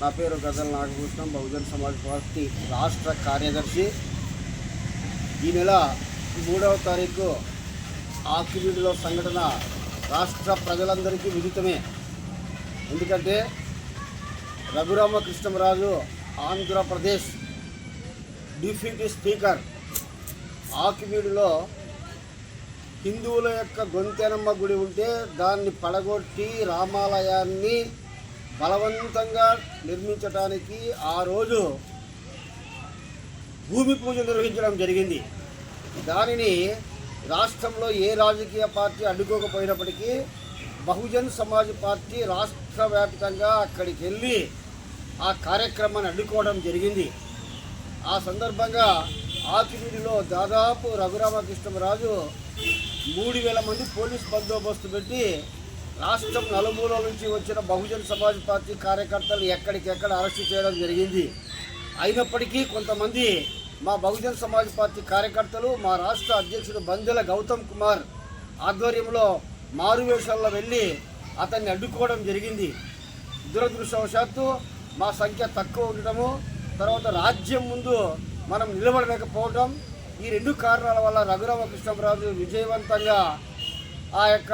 నా పేరు గజల్ నాగభూషణం, బహుజన్ సమాజ్ పార్టీ రాష్ట్ర కార్యదర్శి. ఈ నెల 3వ తారీఖు ఆకివీడులో సంఘటన రాష్ట్ర ప్రజలందరికీ విదితమే. ఎందుకంటే రఘురామకృష్ణరాజు ఆంధ్రప్రదేశ్ డిప్యూటీ స్పీకర్ ఆకివీడులో హిందువుల యొక్క గొంతెనమ్మ గుడి ఉంటే దాన్ని పడగొట్టి రామాలయాన్ని బలవంతంగా నిర్మించడానికి ఆ రోజు భూమి పూజ నిర్వహించడం జరిగింది. దానిని రాష్ట్రంలో ఏ రాజకీయ పార్టీ అడ్డుకోకపోయినప్పటికీ బహుజన్ సమాజ్ పార్టీ రాష్ట్ర వ్యాప్తంగా అక్కడికి వెళ్ళి ఆ కార్యక్రమాన్ని అడ్డుకోవడం జరిగింది. ఆ సందర్భంగా ఆకివీడిలో దాదాపు రఘురామకృష్ణరాజు 3000 మంది పోలీస్ బందోబస్తు పెట్టి రాష్ట్రం నలుమూలల నుంచి వచ్చిన బహుజన్ సమాజ్ పార్టీ కార్యకర్తలు ఎక్కడికెక్కడ అరెస్టు చేయడం జరిగింది. అయినప్పటికీ కొంతమంది మా బహుజన్ సమాజ్ పార్టీ కార్యకర్తలు మా రాష్ట్ర అధ్యక్షుడు బందెల గౌతమ్ కుమార్ ఆధ్వర్యంలో మారువేషాల్లో వెళ్ళి అతన్ని అడ్డుకోవడం జరిగింది. దురదృష్టవశాత్తు మా సంఖ్య తక్కువ ఉండటము, తర్వాత రాజ్యం ముందు మనం నిలబడలేకపోవడం, ఈ 2 కారణాల వల్ల రఘురామకృష్ణరాజు విజయవంతంగా ఆ యొక్క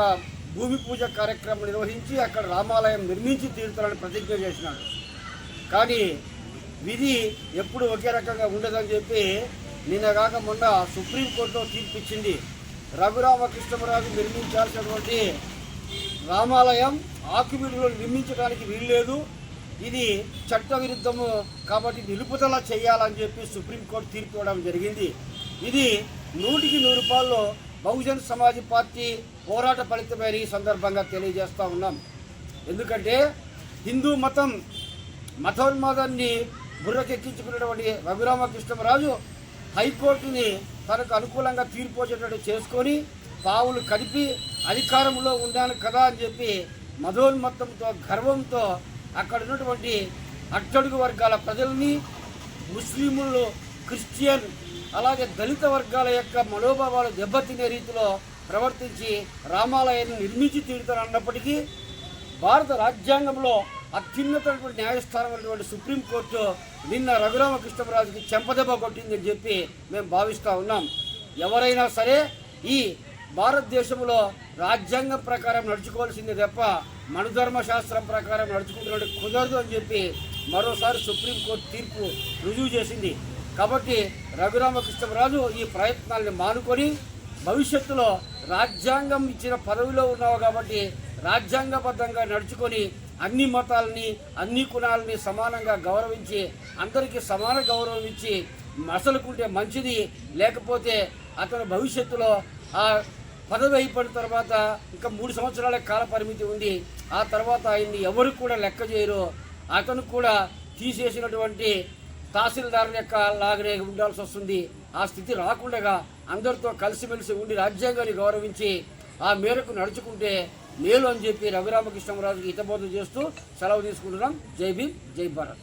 భూమి పూజ కార్యక్రమం నిర్వహించి అక్కడ రామాలయం నిర్మించి తీరుతారని ప్రతిజ్ఞ చేసినాడు. కానీ విధి ఎప్పుడు ఒకే రకంగా ఉండదని చెప్పి నిన్నగాక మొన్న సుప్రీంకోర్టులో తీర్పిచ్చింది. రఘురామకృష్ణరాజు నిర్మించాల్సినటువంటి రామాలయం ఆకివీడులో నిర్మించడానికి వీల్లేదు, ఇది చట్టవిరుద్ధము కాబట్టి నిలుపుదల చేయాలని చెప్పి సుప్రీంకోర్టు తీర్పు ఇవ్వడం జరిగింది. ఇది 100కి 100 బహుజన్ సమాజ్ పార్టీ పోరాట ఫలితమైన ఈ సందర్భంగా తెలియజేస్తూ ఉన్నాం. ఎందుకంటే హిందూ మతోన్మాదాన్ని బుర్రకెక్కించుకున్నటువంటి రఘురామకృష్ణరాజు హైకోర్టుని తనకు అనుకూలంగా తీర్పు వచ్చేటట్టు చేసుకొని పావులు కదిపి అధికారంలో ఉన్నాను కదా అని చెప్పి మతోన్మత్తంతో గర్వంతో అక్కడ ఉన్నటువంటి అట్టడుగు వర్గాల ప్రజల్ని, ముస్లింలు, క్రిస్టియన్ అలాగే దళిత వర్గాల యొక్క మనోభావాలు దెబ్బతినే రీతిలో ప్రవర్తించి రామాలయాన్ని నిర్మించి తీరుతారన్నప్పటికీ భారత రాజ్యాంగంలో అత్యున్నతమైనటువంటి న్యాయస్థానం అయినటువంటి సుప్రీంకోర్టు నిన్న రఘురామకృష్ణరాజుకి చెంపదెబ్బ కొట్టిందని చెప్పి మేము భావిస్తూ ఉన్నాం. ఎవరైనా సరే ఈ భారతదేశంలో రాజ్యాంగం ప్రకారం నడుచుకోవాల్సిందే తప్ప మనుధర్మశాస్త్రం ప్రకారం నడుచుకుంటున్నట్టు కుదరదు అని చెప్పి మరోసారి సుప్రీంకోర్టు తీర్పు రుజువు చేసింది. కాబట్టి రఘురామకృష్ణరాజు ఈ ప్రయత్నాలను మానుకొని భవిష్యత్తులో రాజ్యాంగం ఇచ్చిన పదవిలో ఉన్నావు కాబట్టి రాజ్యాంగబద్ధంగా నడుచుకొని అన్ని మతాలని, అన్ని కులాలని సమానంగా గౌరవించి అందరికీ సమాన గౌరవం ఇచ్చి మసలుకుంటే మంచిది. లేకపోతే అతను భవిష్యత్తులో ఆ పదవి అయిపోయిన తర్వాత ఇంకా 3 సంవత్సరాల కాల పరిమితి ఉంది. ఆ తర్వాత ఆయన్ని ఎవరు కూడా లెక్క చేయరు. అతను కూడా తీసేసినటువంటి తహసీల్దార్ యొక్క లాగానే ఉండాల్సి వస్తుంది. ఆ స్థితి రాకుండా అందరితో కలిసిమెలిసి ఉండి రాజ్యాంగాన్ని గౌరవించి ఆ మేరకు నడుచుకుంటే మేలు అని చెప్పి రఘురామకృష్ణరాజుకి హితబోధన చేస్తూ సెలవు తీసుకుంటున్నాం. జై భీమ్, జై భారత్.